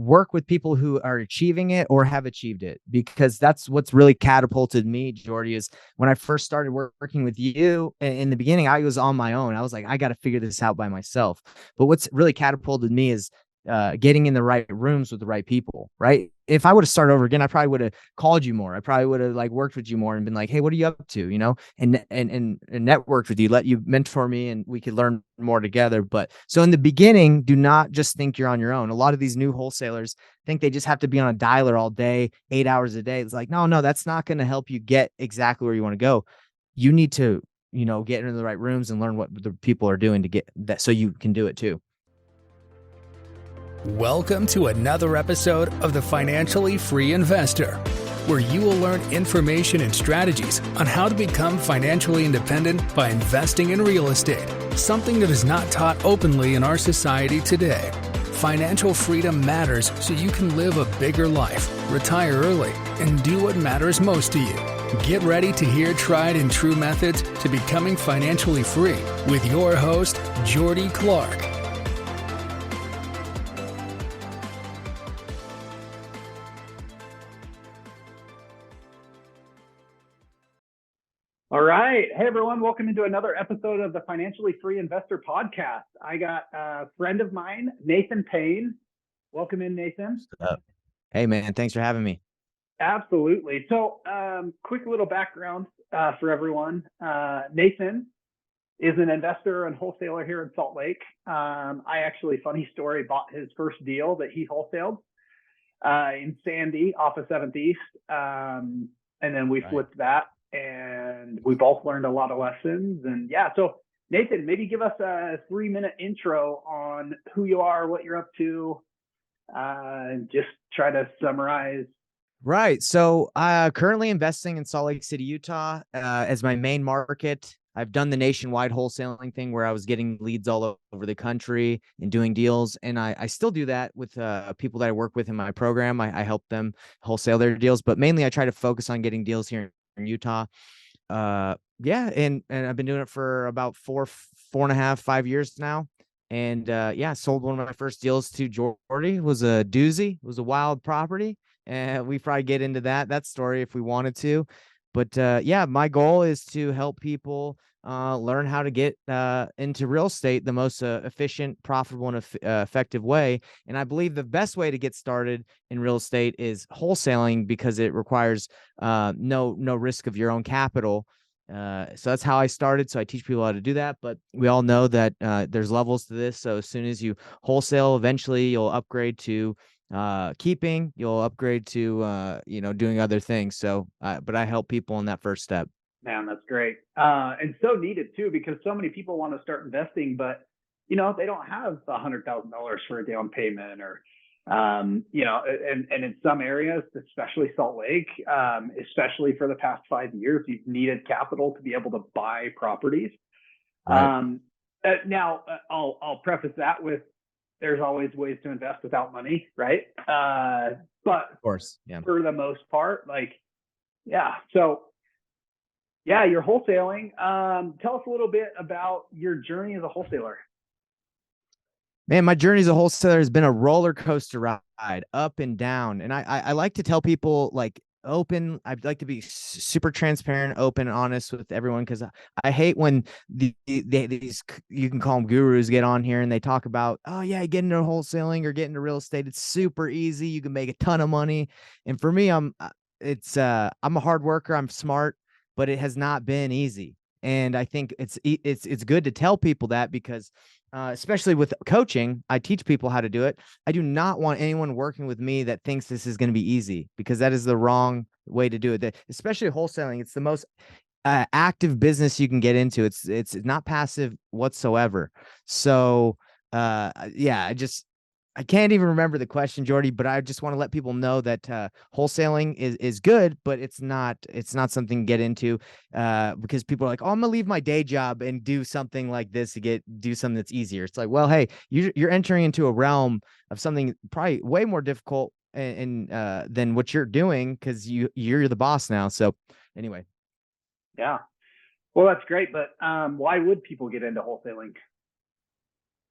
work with people who are achieving it or have achieved it, because that's what's really catapulted me, Jordy, is when I first started working with you in the beginning, I was on my own. I was like, I got to figure this out by myself. But what's really catapulted me is getting in the right rooms with the right people, right? If I would have started over again, I probably would have called you more. I probably would have like worked with you more and been like, hey, what are you up to? And networked with you, let you mentor me and we could learn more together. But so in the beginning, do not just think you're on your own. A lot of these new wholesalers think they just have to be on a dialer all day, 8 hours a day. It's like, no, that's not going to help you get exactly where you want to go. You need to, get into the right rooms and learn what the people are doing to get that so you can do it too. Welcome to another episode of The Financially Free Investor, where you will learn information and strategies on how to become financially independent by investing in real estate, something that is not taught openly in our society today. Financial freedom matters so you can live a bigger life, retire early, and do what matters most to you. Get ready to hear tried and true methods to becoming financially free with your host, Jordy Clark. All right. Hey, everyone. Welcome into another episode of the Financially Free Investor podcast. I got a friend of mine, Nathan Payne. Welcome in, Nathan. Hey, man. Thanks for having me. Absolutely. So quick little background for everyone. Nathan is an investor and wholesaler here in Salt Lake. I actually, funny story, bought his first deal that he wholesaled in Sandy off of 7th East. And then we flipped that. And we both learned a lot of lessons. And yeah, so Nathan, maybe give us a 3-minute intro on who you are, what you're up to, and just try to summarize. Right. So currently investing in Salt Lake City, Utah as my main market. I've done the nationwide wholesaling thing where I was getting leads all over the country and doing deals. And I still do that with people that I work with in my program. I help them wholesale their deals, but mainly I try to focus on getting deals here in Utah. And I've been doing it for about 4.5, 5 years now. And sold one of my first deals to Jordy. It was a doozy. It was a wild property. And we probably get into that story if we wanted to. But my goal is to help people learn how to get into real estate the most efficient, profitable, and effective way. And I believe the best way to get started in real estate is wholesaling, because it requires no risk of your own capital. So that's how I started. So I teach people how to do that. But we all know that there's levels to this. So as soon as you wholesale, eventually you'll upgrade to keeping, you'll upgrade to doing other things. So but I help people in that first step. Man, that's great. And so needed too, because so many people want to start investing, but they don't have $100,000 for a down payment, or and in some areas, especially Salt Lake, especially for the past 5 years, you've needed capital to be able to buy properties. Right. Now, I'll preface that with, there's always ways to invest without money, right? But of course, yeah. For the most part, So you're wholesaling. Tell us a little bit about your journey as a wholesaler. Man, my journey as a wholesaler has been a roller coaster ride, up and down. And I like to tell people, like, open. I'd like to be super transparent, open, and honest with everyone, because I hate when these, you can call them gurus, get on here and they talk about, oh yeah, get into wholesaling or get into real estate. It's super easy. You can make a ton of money. And for me, I'm a hard worker. I'm smart, but it has not been easy. And I think it's good to tell people that, because especially with coaching, I teach people how to do it. I do not want anyone working with me that thinks this is going to be easy, because that is the wrong way to do it. Especially wholesaling, it's the most active business you can get into. It's not passive whatsoever. So I can't even remember the question, Jordy, but I just want to let people know that wholesaling is good, but it's not something to get into because people are like, oh, I'm gonna leave my day job and do something like this to do something that's easier. It's like, well, hey, you're entering into a realm of something probably way more difficult and than what you're doing, because you're the boss now. So anyway. Yeah. Well, that's great, but why would people get into wholesaling?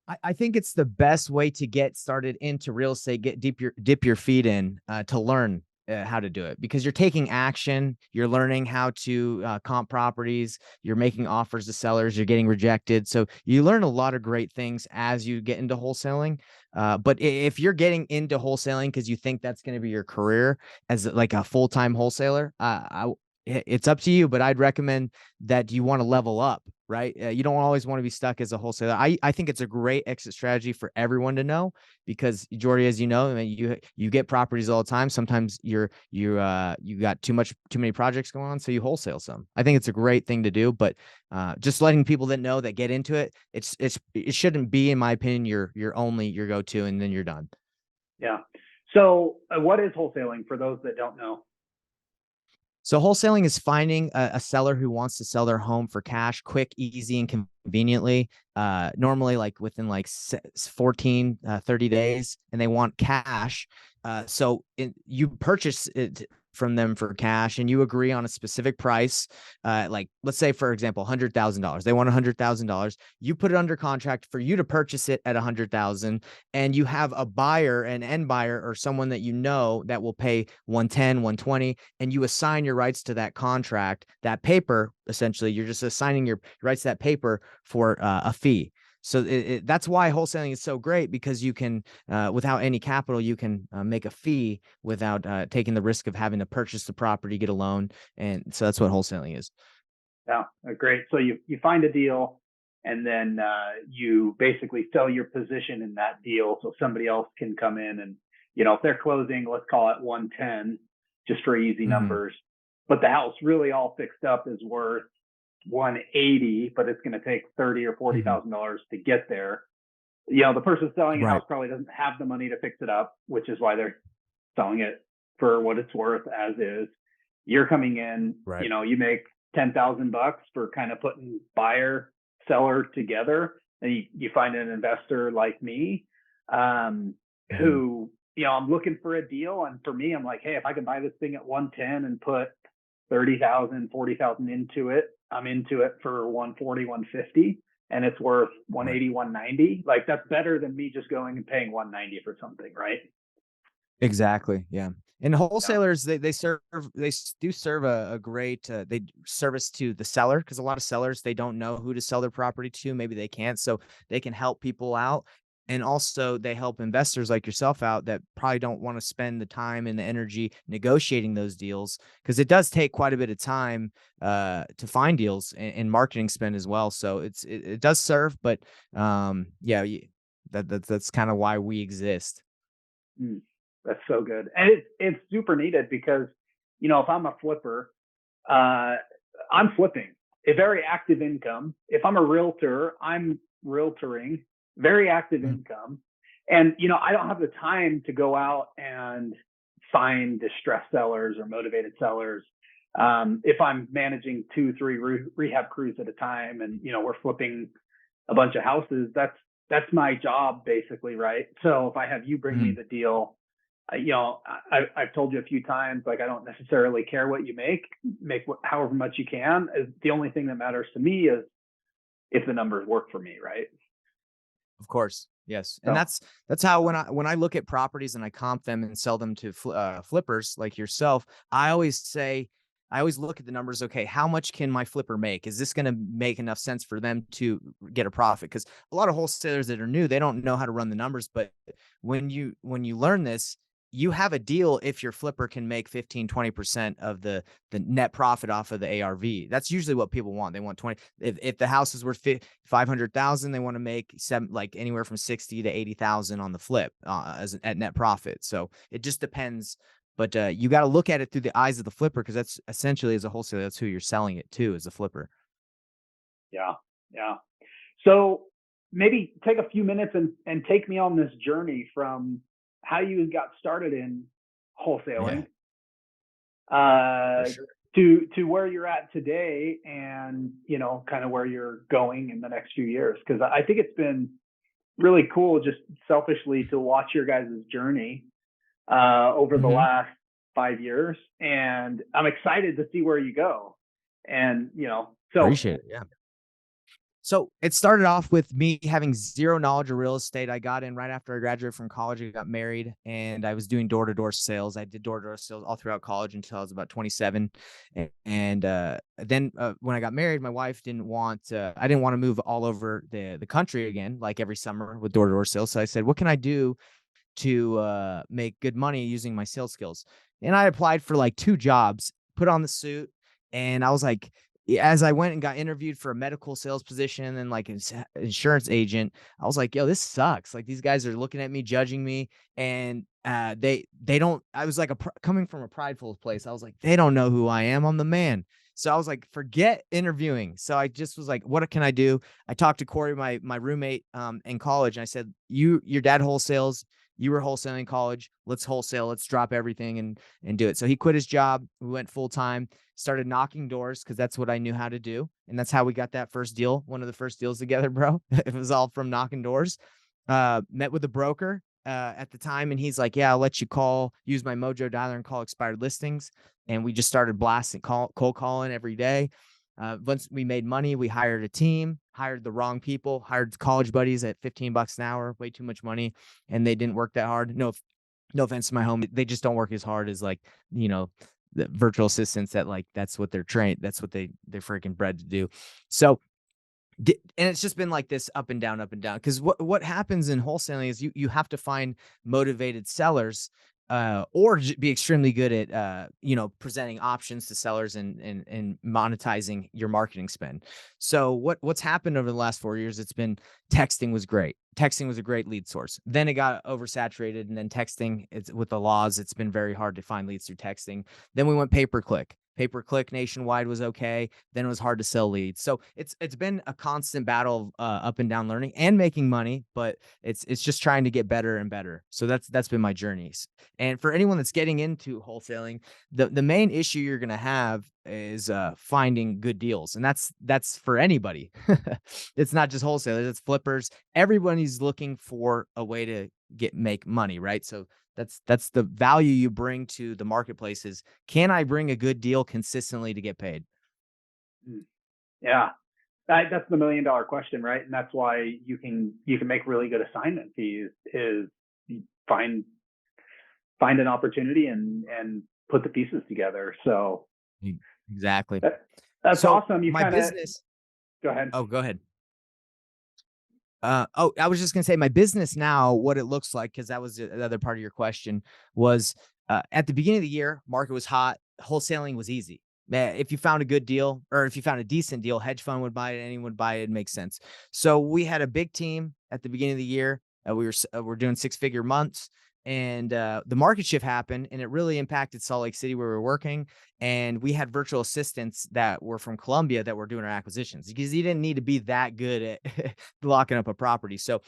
I think it's the best way to get started into real estate, dip your feet in to learn how to do it, because you're taking action, you're learning how to comp properties, you're making offers to sellers, you're getting rejected. So you learn a lot of great things as you get into wholesaling. But if you're getting into wholesaling because you think that's going to be your career as like a full-time wholesaler, it's up to you, but I'd recommend that you want to level up, right? You don't always want to be stuck as a wholesaler. I think it's a great exit strategy for everyone to know, because Jordy, as you know, I mean, you get properties all the time. Sometimes you got too many projects going on, so you wholesale some. I think it's a great thing to do, but just letting people that know that get into it, it shouldn't be, in my opinion, your go-to, and then you're done. Yeah. So what is wholesaling for those that don't know? So wholesaling is finding a seller who wants to sell their home for cash, quick, easy, and conveniently, normally like within like 14, 30 days, and they want cash. You purchase it from them for cash, and you agree on a specific price. Like, let's say, for example, $100,000. They want $100,000. You put it under contract for you to purchase it at $100,000, and you have a buyer, an end buyer, or someone that you know that will pay 110, 120, and you assign your rights to that contract, that paper. Essentially, you're just assigning your rights to that paper for a fee. So that's why wholesaling is so great, because you can, without any capital, you can make a fee without taking the risk of having to purchase the property, get a loan. And so that's what wholesaling is. Yeah, great. So you find a deal, and then you basically sell your position in that deal, so somebody else can come in and, if they're closing, let's call it 110, just for easy Mm-hmm. numbers, but the house really all fixed up is worth 180, but it's going to take $30,000 or Mm-hmm. $40,000 to get there. The person selling a Right. house probably doesn't have the money to fix it up, which is why they're selling it for what it's worth as is. You're coming in, Right. you make $10,000 for kind of putting buyer seller together, and you find an investor like me, Mm-hmm. who, I'm looking for a deal, and for me, I'm like, hey, if I can buy this thing at 110 and put 30,000, 40,000 into it, I'm into it for 140, 150, and it's worth Right. 180, 190. Like, that's better than me just going and paying 190 for something, right? Exactly. Yeah. And Yeah. wholesalers, they do serve a great they service to the seller, because a lot of sellers, they don't know who to sell their property to. Maybe they can't, so they can help people out. And also they help investors like yourself out that probably don't want to spend the time and the energy negotiating those deals, because it does take quite a bit of time to find deals, and marketing spend as well. So it does serve, but yeah, that's kind of why we exist. Mm, that's so good. And it's super needed because, if I'm a flipper, uh, I'm flipping a very active income. If I'm a realtor, I'm realtoring, very active Mhm. income. And, I don't have the time to go out and find distressed sellers or motivated sellers. If I'm managing 2, 3 rehab crews at a time, and, we're flipping a bunch of houses, that's my job basically, right? So if I have you bring me Mhm. the deal, I've told you a few times, like, I don't necessarily care what you make however much you can. The only thing that matters to me is if the numbers work for me, right? Of course. Yes. And So, that's how, when I look at properties and I comp them and sell them to flippers like yourself, I always look at the numbers. Okay, how much can my flipper make? Is this going to make enough sense for them to get a profit? Because a lot of wholesalers that are new, they don't know how to run the numbers. But when you learn this, you have a deal if your flipper can make 15, 20% of the net profit off of the ARV. That's usually what people want. They want 20. If the house is worth 500,000, they want to make like anywhere from 60 to 80,000 on the flip at net profit. So it just depends. But you got to look at it through the eyes of the flipper, because that's essentially, as a wholesaler, that's who you're selling it to, as a flipper. yeah, yeah. So maybe take a few minutes and take me on this journey from how you got started in Yeah, wholesaling, for uh, sure. to where you're at today, and, kind of where you're going in the next few years. Because I think it's been really cool, just selfishly, to watch your guys' journey over the Hmm. last 5 years, and I'm excited to see where you go. And, so Appreciate it. Yeah. So it started off with me having zero knowledge of real estate. I got in right after I graduated from college. I got married and I was doing door-to-door sales. I did door-to-door sales all throughout college until I was about 27. And then when I got married, my wife didn't want, I didn't want to move all over the country again, like every summer with door-to-door sales. So I said, what can I do to make good money using my sales skills? And I applied for like 2 jobs, put on the suit, and I was like, as I went and got interviewed for a medical sales position and like insurance agent, I was like, yo, this sucks. Like these guys are looking at me, judging me, and they don't. I was like coming from a prideful place. I was like, they don't know who I am. I'm the man. So I was like, forget interviewing. So I just was like, what can I do? I talked to Corey, my roommate in college, and I said, your dad wholesales, you were wholesaling in college. Let's wholesale. Let's drop everything and do it. So he quit his job. We went full time, started knocking doors because that's what I knew how to do. And that's how we got that first deal. One of the first deals together, bro. It was all from knocking doors. Met with a broker at the time. And he's like, yeah, I'll let you use my Mojo dialer and call expired listings. And we just started blasting, cold calling every day. Once we made money, we hired a team, hired the wrong people, hired college buddies at $15 an hour, way too much money, and they didn't work that hard. No offense to my home, they just don't work as hard as like, the virtual assistants that like that's what they're trained, that's what they're freaking bred to do. So and it's just been like this up and down, because what happens in wholesaling is you have to find motivated sellers, or be extremely good at presenting options to sellers and monetizing your marketing spend. So what's happened over the last 4 years, it's been texting was great. Texting was a great lead source. Then it got oversaturated, and then texting, it's with the laws, it's been very hard to find leads through texting. Then we went pay-per-click. Pay-per-click nationwide was okay. Then it was hard to sell leads. So it's been a constant battle of up and down learning and making money, but it's just trying to get better and better. So that's been my journeys. And for anyone that's getting into wholesaling, the main issue you're gonna have is finding good deals, and that's for anybody. It's not just wholesalers; it's flippers. Everybody's looking for a way to make money, right? So that's the value you bring to the marketplace is, can I bring a good deal consistently to get paid? Yeah. That's the $1,000,000 question, right? And that's why you can make really good assignment fees is find an opportunity and put the pieces together. So Exactly. that's So awesome. You my kind of business. go ahead. Oh, go ahead. I was just gonna say my business now, what it looks like, because that was the other part of your question, was at the beginning of the year, market was hot, wholesaling was easy. If you found a good deal, or if you found a decent deal, hedge fund would buy it, anyone would buy it, it makes sense. So we had a big team at the beginning of the year. We're doing 6-figure months, and the market shift happened, and it really impacted Salt Lake City where we were working. And we had virtual assistants that were from Colombia that were doing our acquisitions, because you didn't need to be that good at locking up a property. So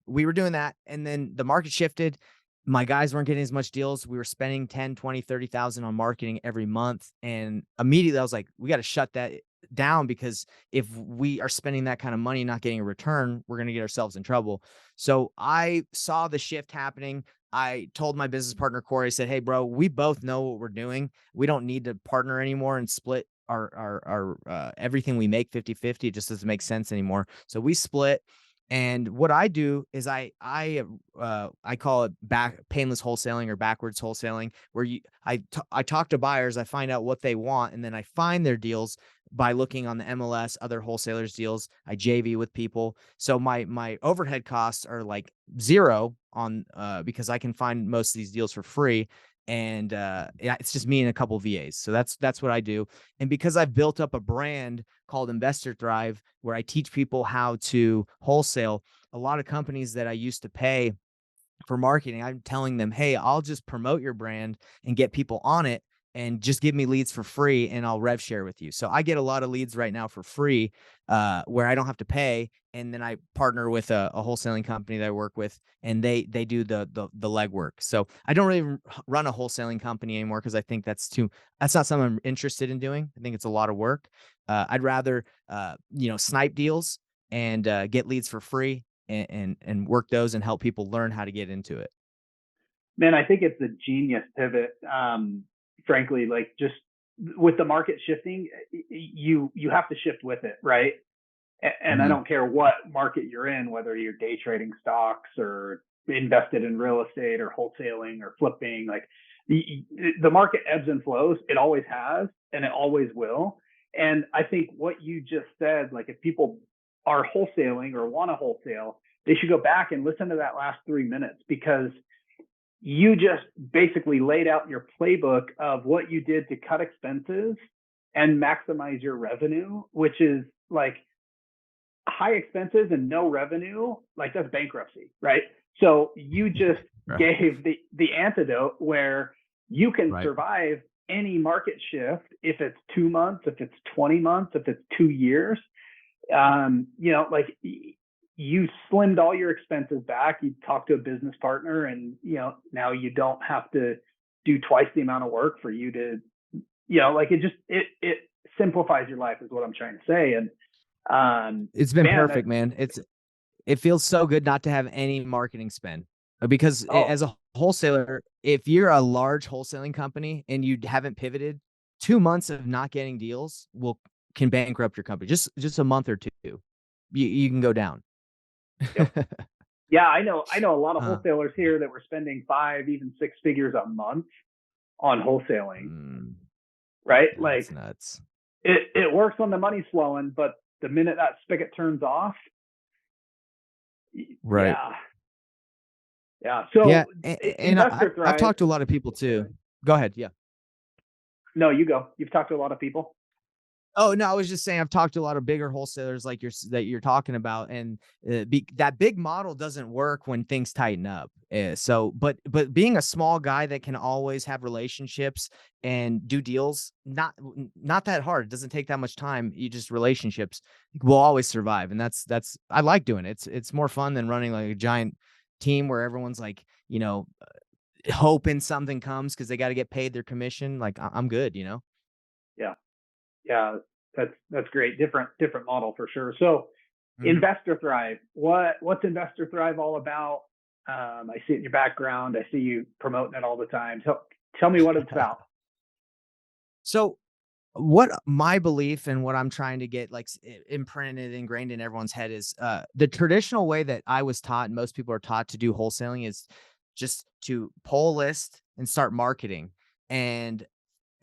we were doing that. And then the market shifted. My guys weren't getting as much deals. We were spending 10, 20, 30,000 on marketing every month. And immediately I was like, we got to shut that down, because if we are spending that kind of money, not getting a return, we're going to get ourselves in trouble. So I saw the shift happening. I told my business partner, Corey, I said, hey, bro, we both know what we're doing. We don't need to partner anymore and split our everything we make 50-50. It just doesn't make sense anymore. So we split. And what I do is I call it painless wholesaling or backwards wholesaling, where I talk to buyers, I find out what they want, and then I find their deals by looking on the MLS, other wholesalers' deals. I JV with people, so my overhead costs are like zero on because I can find most of these deals for free. And it's just me and a couple of VAs. So that's what I do. And because I've built up a brand called Investor Thrive, where I teach people how to wholesale, a lot of companies that I used to pay for marketing, I'm telling them, hey, I'll just promote your brand and get people on it, and just give me leads for free, and I'll rev share with you. So I get a lot of leads right now for free, where I don't have to pay. And then I partner with a wholesaling company that I work with, and they do the legwork. So I don't really run a wholesaling company anymore, because I think that's not something I'm interested in doing. I think it's a lot of work. I'd rather snipe deals and get leads for free, and work those and help people learn how to get into it. Man, I think it's a genius pivot. Frankly, like just with the market shifting, you have to shift with it, right? And I don't care what market you're in, whether you're day trading stocks or invested in real estate or wholesaling or flipping, like the market ebbs and flows. It always has, and it always will. And I think what you just said, like if people are wholesaling or want to wholesale, they should go back and listen to that last 3 minutes, because you just basically laid out your playbook of what you did to cut expenses and maximize your revenue, which is like high expenses and no revenue, like that's bankruptcy, right? So you just gave the antidote where you can survive any market shift if it's 2 months, if it's 20 months, if it's 2 years. Like you slimmed all your expenses back. You talked to a business partner, and now you don't have to do twice the amount of work for you to, like it simplifies your life is what I'm trying to say. And it's been perfect, man. It feels so good not to have any marketing spend, because as a wholesaler, if you're a large wholesaling company and you haven't pivoted, 2 months of not getting deals can bankrupt your company. Just a month or two, you can go down. Yep. Yeah, I know a lot of wholesalers here that were spending 5, even 6 figures a month on wholesaling. Right? That's like nuts. It works when the money's flowing, but the minute that spigot turns off, right. Yeah. So yeah, and I've talked to a lot of people too. Go ahead. Yeah. No, you go. You've talked to a lot of people. Oh, no, I was just saying I've talked to a lot of bigger wholesalers like that you're talking about, and that big model doesn't work when things tighten up. But being a small guy that can always have relationships and do deals, not that hard. It doesn't take that much time. You just relationships will always survive, and that's I like doing it. It's more fun than running like a giant team where everyone's like hoping something comes because they got to get paid their commission. Like I'm good, Yeah, that's great. Different model for sure. So Investor Thrive, what's Investor Thrive all about? I see it in your background. I see you promoting it all the time. So tell me what it's about. So what my belief and what I'm trying to get like ingrained in everyone's head is the traditional way that I was taught and most people are taught to do wholesaling is just to pull a list and start marketing. And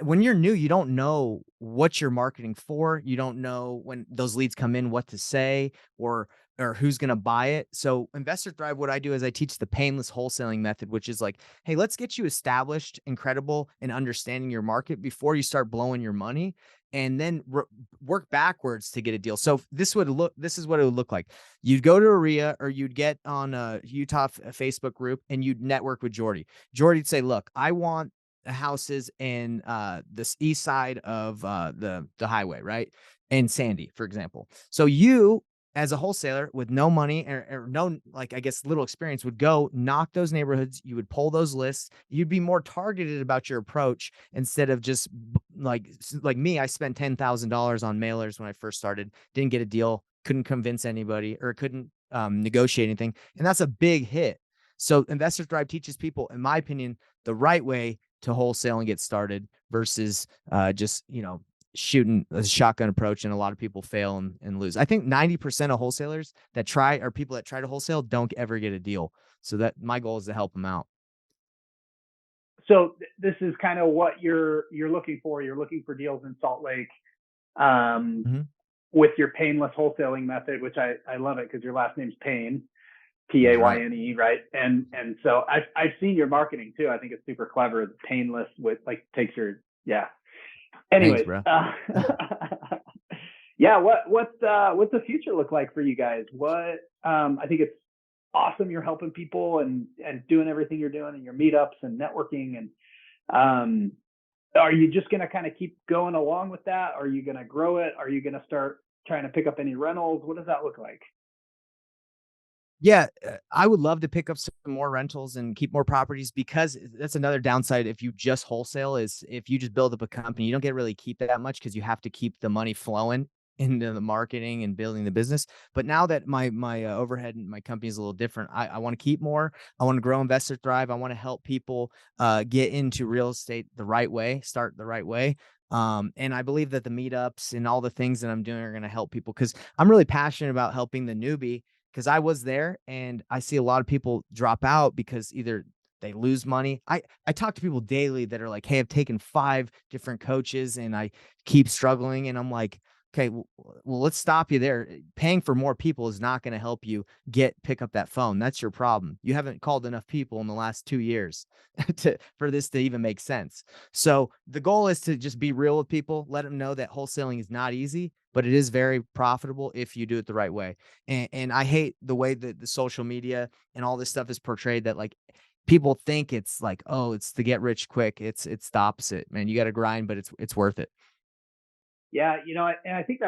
when you're new, you don't know what you're marketing for. You don't know when those leads come in, what to say or who's going to buy it. So Investor Thrive, what I do is I teach the painless wholesaling method, which is like, hey, let's get you established and credible in understanding your market before you start blowing your money, and then work backwards to get a deal. So this is what it would look like. You'd go to RIA, or you'd get on a Utah Facebook group and you'd network with Jordy. Jordy'd say, look, I want houses in this east side of the highway, right? In Sandy, for example. So you, as a wholesaler with no money or no, like, I guess, little experience, would go knock those neighborhoods. You would pull those lists. You'd be more targeted about your approach instead of just like me. I spent $10,000 on mailers when I first started, didn't get a deal, couldn't convince anybody, or couldn't negotiate anything. And that's a big hit. So Investor Thrive teaches people, in my opinion, the right way to wholesale and get started versus just shooting a shotgun approach, and a lot of people fail and lose. I think 90% of wholesalers that try, or people that try to wholesale, don't ever get a deal. So that my goal is to help them out. So this is kind of what you're looking for. You're looking for deals in Salt Lake with your painless wholesaling method, which I love it because your last name's Payne. Payne, right? And so I've seen your marketing too. I think it's super clever. It's painless with like takes your Anyways, thanks, yeah. What's the future look like for you guys? What I think it's awesome. You're helping people and doing everything you're doing in your meetups and networking. And are you just going to kind of keep going along with that? Are you going to grow it? Are you going to start trying to pick up any rentals? What does that look like? Yeah, I would love to pick up some more rentals and keep more properties, because that's another downside if you just wholesale, is if you just build up a company, you don't get really keep that much because you have to keep the money flowing into the marketing and building the business. But now that my overhead and my company is a little different, I want to keep more. I want to grow Investor Thrive. I want to help people get into real estate the right way, start the right way. And I believe that the meetups and all the things that I'm doing are going to help people because I'm really passionate about helping the newbie because I was there and I see a lot of people drop out because either they lose money. I talk to people daily that are like, "Hey, I've taken 5 different coaches and I keep struggling." And I'm like, "Okay, well, let's stop you there. Paying for more people is not going to help you pick up that phone. That's your problem. You haven't called enough people in the last 2 years for this to even make sense." So the goal is to just be real with people, let them know that wholesaling is not easy, but it is very profitable if you do it the right way. And I hate the way that the social media and all this stuff is portrayed that like people think it's like, oh, it's to get rich quick. It's the opposite, man. You got to grind, but it's worth it. Yeah, and I think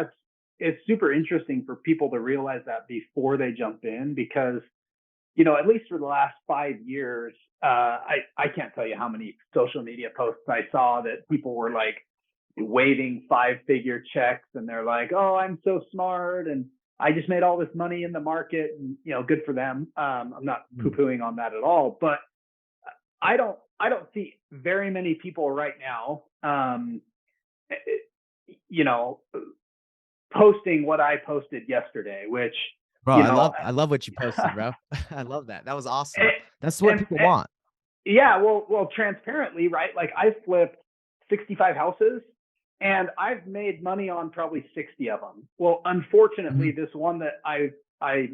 it's super interesting for people to realize that before they jump in, because at least for the last 5 years, I can't tell you how many social media posts I saw that people were like waving 5-figure checks, and they're like, "Oh, I'm so smart, and I just made all this money in the market," and good for them. I'm not Mm. poo-pooing on that at all, but I don't see very many people right now, eh, you know, posting what I posted yesterday, which Bro, you I know, love I love what you posted, bro. I love that. That was awesome. and, That's what people and want. yeah, well, transparently, right? Like I flipped 65 houses and I've made money on probably 60 of them. Well, unfortunately, Mhm. this one that I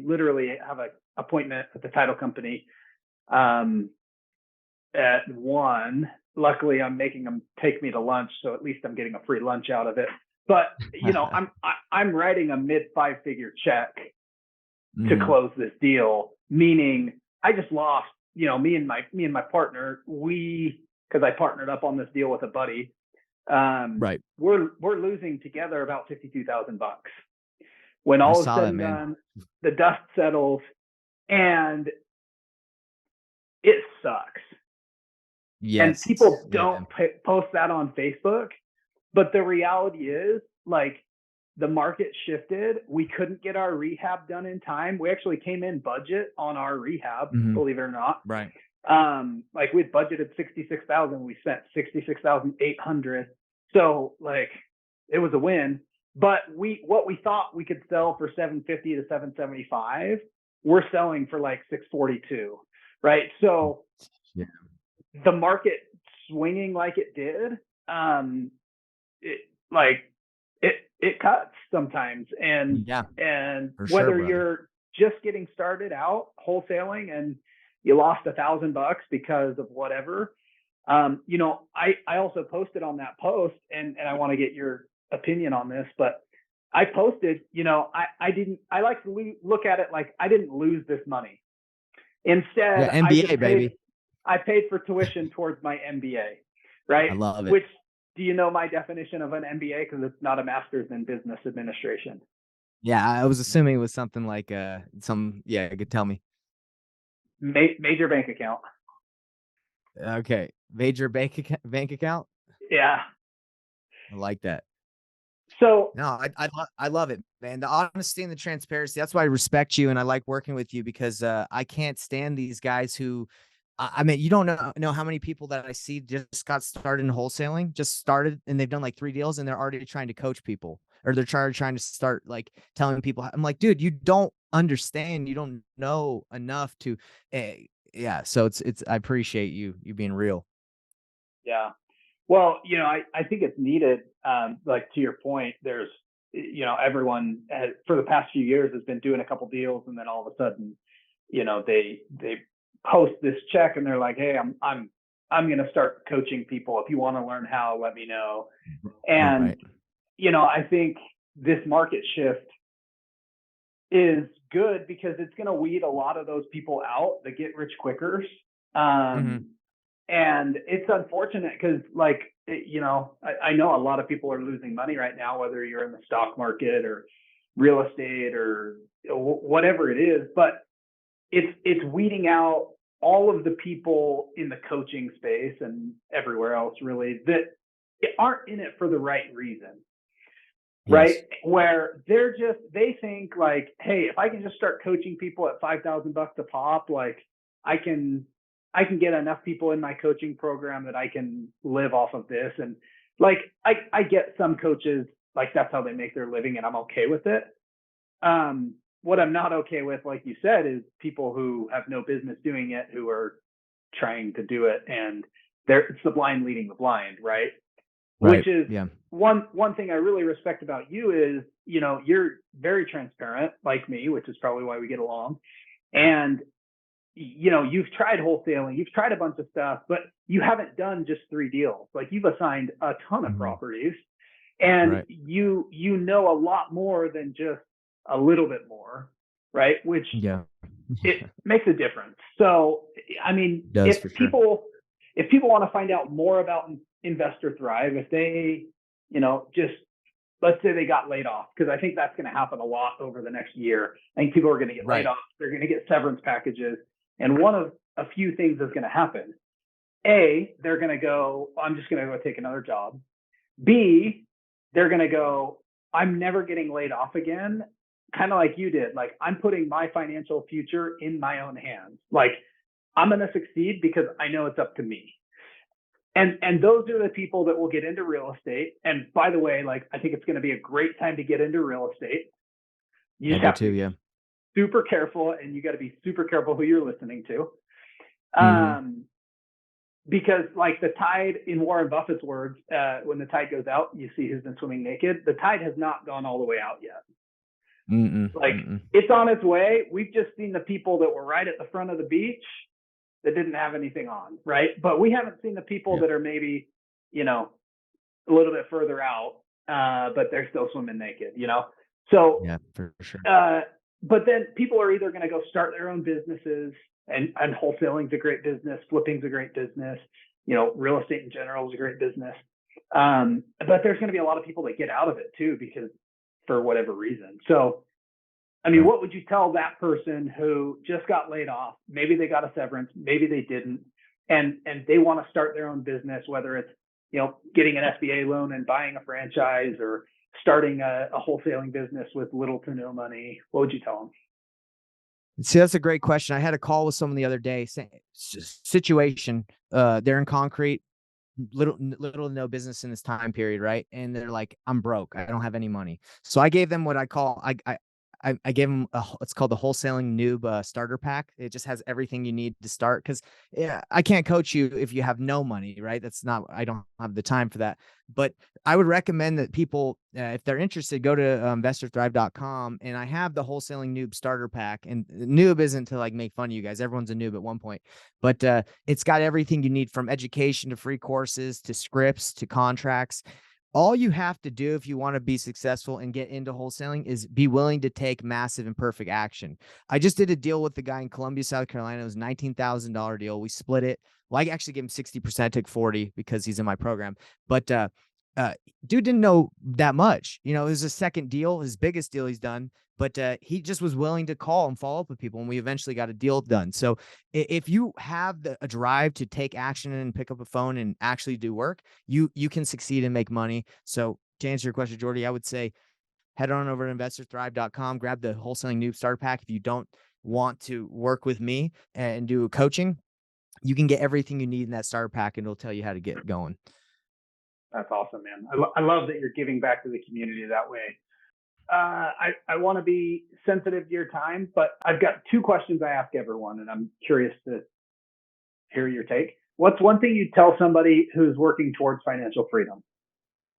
literally have a appointment at the title company um, at 1. Luckily, I'm making them take me to lunch, so at least I'm getting a free lunch out of it. But I'm writing a mid 5-figure check to Mhm. close this deal, meaning I just lost, me and my partner, because I partnered up on this deal with a buddy. Right. We're losing together about $52,000 when I all is saw said that, and man. done. The dust settles, and it sucks. And Yes. people Yeah. don't post that on Facebook, but the reality is, like, the market shifted. We couldn't get our rehab done in time. We actually came in budget on our rehab, Mhm. believe it or not. Right. Like we'd budgeted 66,000, we spent 66,800. So like it was a win. But what we thought we could sell for 750 to 775, we're selling for like 642, right? So Yeah. the market swinging like it did, it like it cuts sometimes, Yeah, and for sure, whether brother. you're just getting started out wholesaling and you lost $1,000 because of whatever. I also posted on that post, and I want to get your opinion on this, but I posted, I like to look at it like I didn't lose this money. Yeah, Instead, NBA, baby. I paid for tuition towards my MBA, right? I love it. Which, do you know my definition of an MBA? Because it's not a master's in business administration. Yeah, I was assuming it was something like, yeah, you could tell me. Major bank account. Okay. Major bank account? Yeah. I like that. So No, I love it, man. The honesty and the transparency. That's why I respect you and I like working with you because I can't stand these guys who I mean, you don't know how many people that I see just got started in wholesaling, just started and they've done like 3 deals and they're already trying to coach people or they're trying to start like telling people. I'm like, dude, you don't understand. You don't know enough to eh, yeah. So it's I appreciate you being real. yeah. Well, I think it's needed. Like to your point, there's, everyone for the past few years has been doing a couple deals, and then all of a sudden, they post this check, and they're like, "Hey, I'm going to start coaching people. If you want to learn how, let me know." And Right. I think this market shift is good because it's going to weed a lot of those people out, the get rich quickers. Hmm. Um, and it's unfortunate because, like, I know a lot of people are losing money right now, whether you're in the stock market or real estate or whatever it is. But it's weeding out all of the people in the coaching space and everywhere else, really, that aren't in it for the right reason, right? Yes. Where they think like, hey, if I can just start coaching people at $5,000 a pop, like I can I can get enough people in my coaching program that I can live off of this. And like I get some coaches, like that's how they make their living, and I'm okay with it. What I'm not okay with, like you said, is people who have no business doing it, who are trying to do it, and it's the blind leading the blind, right? Right. Which is Yeah. one thing I really respect about you is, you're very transparent like me, which is probably why we get along. And you've tried wholesaling, you've tried a bunch of stuff, but you haven't done just 3 deals. Like you've assigned a ton of Mhm. properties, and Right. you know a lot more than just a little bit more, right? Which Yeah. it makes a difference. So, I mean, Does for sure. if people want to find out more about Investor Thrive, if they, just let's say they got laid off, because I think that's going to happen a lot over the next year. I think people are going to get laid Right. off. They're going to get severance packages. And one of a few things is going to happen. A, they're going to go, I'm just going to go take another job. B, they're going to go, I'm never getting laid off again. Kind of like you did. Like, I'm putting my financial future in my own hands. Like, I'm going to succeed because I know it's up to me. And those are the people that will get into real estate. And by the way, like, I think it's going to be a great time to get into real estate. You I just do have to too. be Yeah. super careful, and you got to be super careful who you're listening to. Hmm. Because like the tide, in Warren Buffett's words, when the tide goes out, you see who's been swimming naked. The tide has not gone all the way out yet. Mm-mm. Like, Mm-mm. it's on its way. We've just seen the people that were right at the front of the beach that didn't have anything on, right? But we haven't seen the people Yeah. that are maybe, a little bit further out, but they're still swimming naked. So, Yeah, for sure. uh, but then people are either going to go start their own businesses, and wholesaling's a great business, flipping's a great business, real estate in general is a great business. But there's going to be a lot of people that get out of it too, because for whatever reason. So, I mean, Right. what would you tell that person who just got laid off? Maybe they got a severance, maybe they didn't, and they want to start their own business, whether it's getting an SBA loan and buying a franchise, or starting a wholesaling business with little to no money. What would you tell them? See, that's a great question. I had a call with someone the other day saying situation. They're in concrete, little to no business in this time period, right? And they're like, I'm broke. I don't have any money. So I gave them what I call I gave them it's called the wholesaling noob starter pack. It just has everything you need to start, because yeah, I can't coach you if you have no money, right? That's not, I don't have the time for that. But I would recommend that people, if they're interested, go to investorthrive.com, and I have the wholesaling noob starter pack. And noob isn't to like make fun of you guys. Everyone's a noob at one point, but it's got everything you need, from education to free courses to scripts to contracts. All you have to do if you want to be successful and get into wholesaling is be willing to take massive and perfect action. I just did a deal with the guy in Columbia, South Carolina. It was a $19,000 deal. We split it. Well, I actually gave him 60%, I took 40 because he's in my program. But uh, dude didn't know that much. It was a second deal, his biggest deal he's done. But he just was willing to call and follow up with people, and we eventually got a deal done. So if you have a drive to take action and pick up a phone and actually do work, you can succeed and make money. So to answer your question, Jordy, I would say head on over to investorthrive.com, grab the wholesaling noob starter pack. If you don't want to work with me and do coaching, you can get everything you need in that starter pack, and it'll tell you how to get going. That's awesome, man. I love that you're giving back to the community that way. I want to be sensitive to your time, but I've got 2 questions I ask everyone, and I'm curious to hear your take. What's one thing you'd tell somebody who's working towards financial freedom?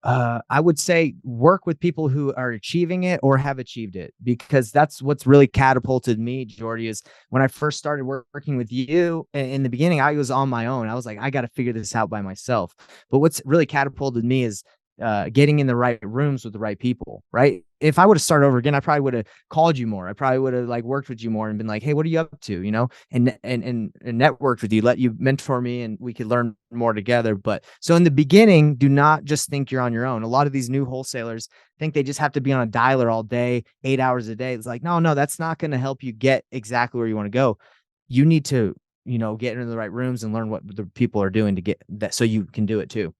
I would say work with people who are achieving it or have achieved it, because that's what's really catapulted me, Jordy, is when I first started working with you in the beginning, I was on my own. I was like, I got to figure this out by myself. But what's really catapulted me is getting in the right rooms with the right people, right? If I would have started over again, I probably would have called you more. I probably would have like worked with you more and been like, hey, what are you up to? And networked with you, let you mentor me, and we could learn more together. But so in the beginning, do not just think you're on your own. A lot of these new wholesalers think they just have to be on a dialer all day, 8 hours a day. It's like, no, that's not going to help you get exactly where you want to go. You need to, get into the right rooms and learn what the people are doing to get that, so you can do it too.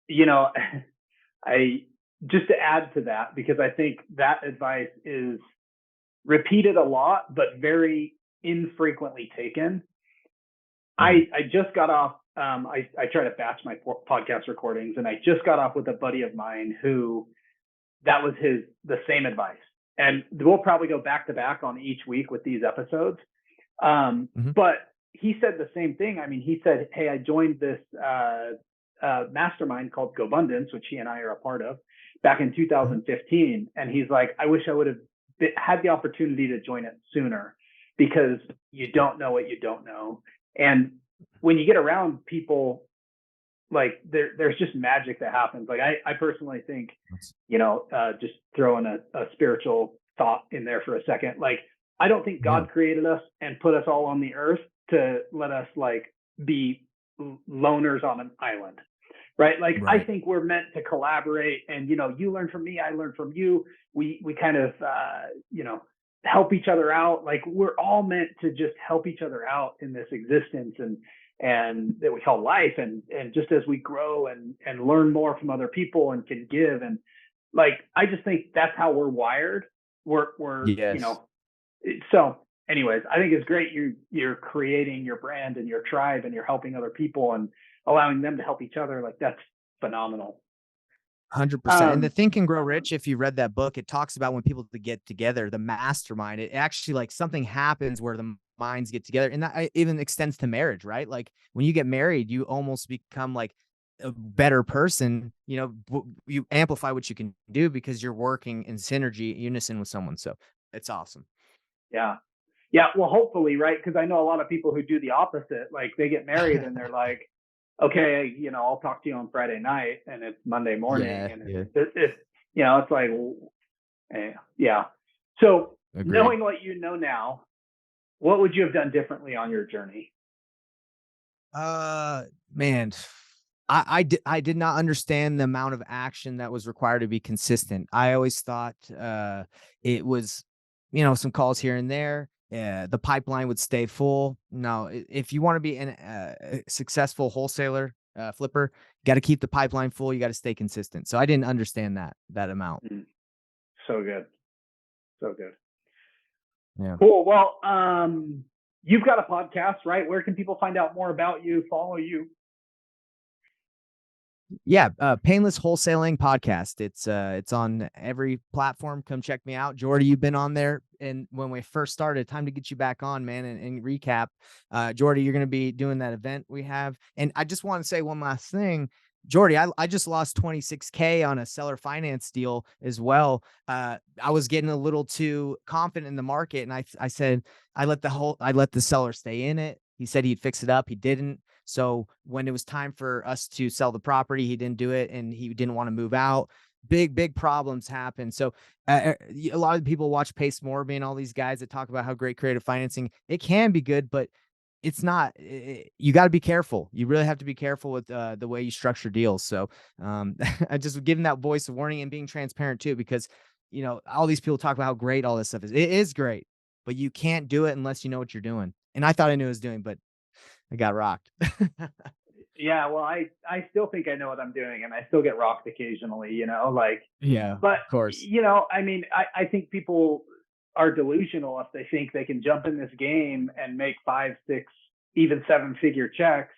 You know, I just to add to that, because I think that advice is repeated a lot, but very infrequently taken. I just got off I try to batch my podcast recordings, and I just got off with a buddy of mine who that was the same advice. And we'll probably go back to back on each week with these episodes. But he said the same thing. I mean, he said, hey, I joined this mastermind called GoBundance, which he and I are a part of, back in 2015. And he's like, I wish I would have had the opportunity to join it sooner, because you don't know what you don't know. And when you get around people, like there's just magic that happens. Like I personally think, just throwing a spiritual thought in there for a second. Like, I don't think God created us and put us all on the earth to let us like be loners on an island, right? Like, I think we're meant to collaborate, and, you learn from me, I learn from you. We kind of, help each other out. Like, we're all meant to just help each other out in this existence and that we call life. And just as we grow and learn more from other people and can give, and like, I just think that's how we're wired. We're so anyways, I think it's great you're creating your brand and your tribe, and you're helping other people and allowing them to help each other. Like, that's phenomenal. 100%. And the Think and Grow Rich, if you read that book, it talks about when people get together, the mastermind, it actually, like, something happens where the minds get together. And that even extends to marriage, right? Like, when you get married, you almost become like a better person. You amplify what you can do because you're working in synergy, unison with someone. So it's awesome. Yeah. Yeah. Well, hopefully, right? Because I know a lot of people who do the opposite. Like, they get married and they're like, okay, I'll talk to you on Friday night, and it's Monday morning. It's like, yeah. So Agreed. Knowing what you know now, what would you have done differently on your journey? Man, I did not understand the amount of action that was required to be consistent. I always thought it was, some calls here and there. The pipeline would stay full. No, if you want to be a successful wholesaler, flipper, you got to keep the pipeline full. You got to stay consistent. So I didn't understand that amount. So good. So good. Yeah. Cool. Well, you've got a podcast, right? Where can people find out more about you, follow you? Yeah, Painless Wholesaling podcast. It's on every platform. Come check me out. Jordy, you've been on there, and when we first started, time to get you back on, man, and recap. Jordy, you're going to be doing that event we have. And I just want to say one last thing. Jordy, I just lost $26K on a seller finance deal as well. I was getting a little too confident in the market, and I said I let the seller stay in it. He said he'd fix it up. He didn't. So when it was time for us to sell the property, he didn't do it, and he didn't want to move out. Big problems happen. So a lot of people watch Pace Morby and all these guys that talk about how great creative financing, it can be good, but it's not. You got to be careful. You really have to be careful with the way you structure deals. So I just giving that voice of warning and being transparent too, because all these people talk about how great all this stuff is. It is great, but you can't do it unless you know what you're doing. And I thought I knew what I was doing, but I got rocked. Yeah, well, I still think I know what I'm doing, and I still get rocked occasionally, Yeah, but of course. I mean, I think people are delusional if they think they can jump in this game and make 5, 6, even 7-figure checks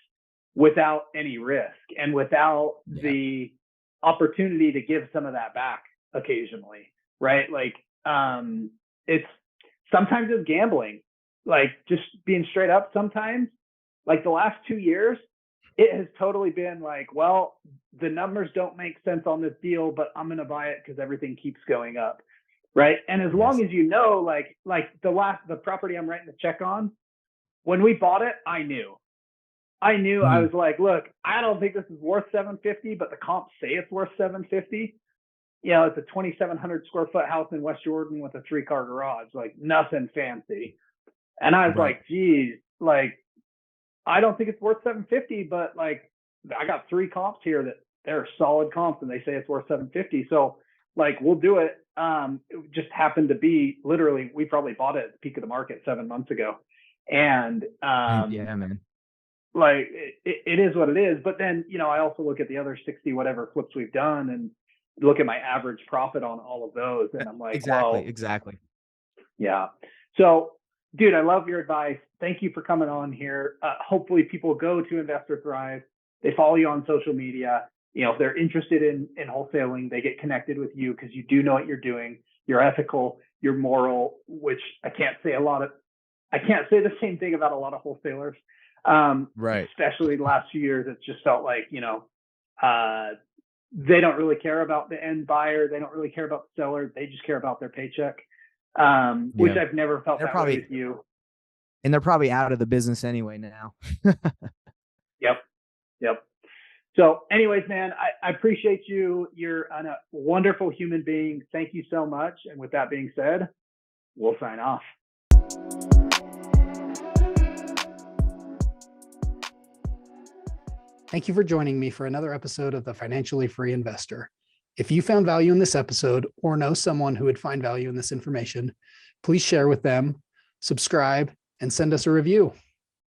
without any risk and without the opportunity to give some of that back occasionally, right? Like, sometimes it's gambling, like, just being straight up. Sometimes, like, the last 2 years, it has totally been like, well, the numbers don't make sense on this deal, but I'm going to buy it because everything keeps going up. Right. And as long as like the property I'm writing the check on, when we bought it, I knew I was like, look, I don't think this is worth $750, but the comps say it's worth $750. It's a 2,700 square foot house in West Jordan with a 3-car garage, like nothing fancy. And I was like, geez, like, I don't think it's worth $750, but like, I got 3 comps here that they're solid comps, and they say it's worth $750. So like, we'll do it. It just happened to be literally, we probably bought it at the peak of the market 7 months ago. And yeah, man, like, it is what it is. But then, I also look at the other 60 whatever flips we've done and look at my average profit on all of those. And I'm like, exactly. Yeah. So dude, I love your advice. Thank you for coming on here. Hopefully people go to Investor Thrive. They follow you on social media. If they're interested in wholesaling, they get connected with you because you do know what you're doing. You're ethical, you're moral, which I can't say the same thing about a lot of wholesalers. Right. Especially the last few years, it's just felt like, they don't really care about the end buyer. They don't really care about the seller. They just care about their paycheck, which Yeah. I've never felt They're that probably way with you. And they're probably out of the business anyway now. Yep. So anyways, man, I appreciate you. You're a wonderful human being. Thank you so much. And with that being said, we'll sign off. Thank you for joining me for another episode of The Financially Free Investor. If you found value in this episode or know someone who would find value in this information, please share with them, subscribe, and send us a review.